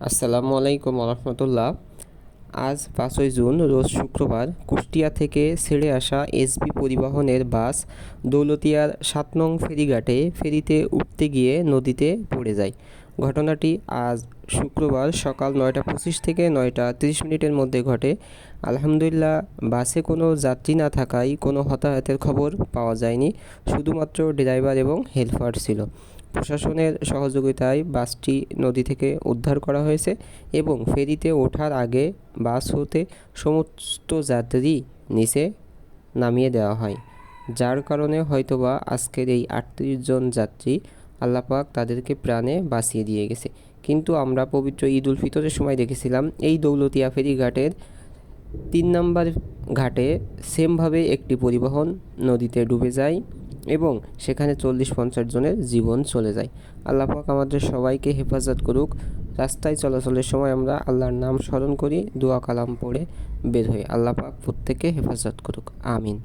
আসসালামু আলাইকুম রহমতুল্লাহ। আজ 5ই জুন রোজ শুক্রবার কুষ্টিয়া থেকে ছেড়ে আসা এসবি পরিবহনের বাস দৌলতদিয়ার 7 নং ফেরিঘাটে ফেরিতে উঠতে গিয়ে নদীতে পড়ে যায়। ঘটনাটি আজ শুক্রবার সকাল 9:25 থেকে 9:30 মধ্যে ঘটে। আলহামদুলিল্লাহ, বাসে কোনো যাত্রী না থাকায় কোনো হতাহতের খবর পাওয়া যায়নি, শুধুমাত্র ড্রাইভার এবং হেলপার ছিল। প্রশাসনের সহযোগিতায় বাসটি নদী থেকে উদ্ধার করা হয়েছে এবং ফেরিতে ওঠার আগে বাস হতে সমস্ত যাত্রী নিচে নামিয়ে দেওয়া হয়, যার কারণে হয়তোবা আজকের এই 38 জন যাত্রী আল্লাহ পাক তাদেরকে প্রাণে বাঁচিয়ে দিয়ে গেছে। কিন্তু আমরা পবিত্র ঈদ উল ফিতরের সময় দেখেছিলাম এই দৌলতিয়া ফেরিঘাটের 3 নম্বর ঘাটে সেমভাবে একটি পরিবহন নদীতে ডুবে যায় এবং সেখানে 40-50 জনের জীবন চলে যায়। আল্লাহ পাক আমাদের সবাইকে হেফাজত করুক। রাস্তায় চলাচলের সময় আমরা আল্লাহর নাম স্মরণ করি, দোয়া কালাম পড়ে বের হই। আল্লাহ পাক প্রত্যেককে হেফাজত করুক, আমিন।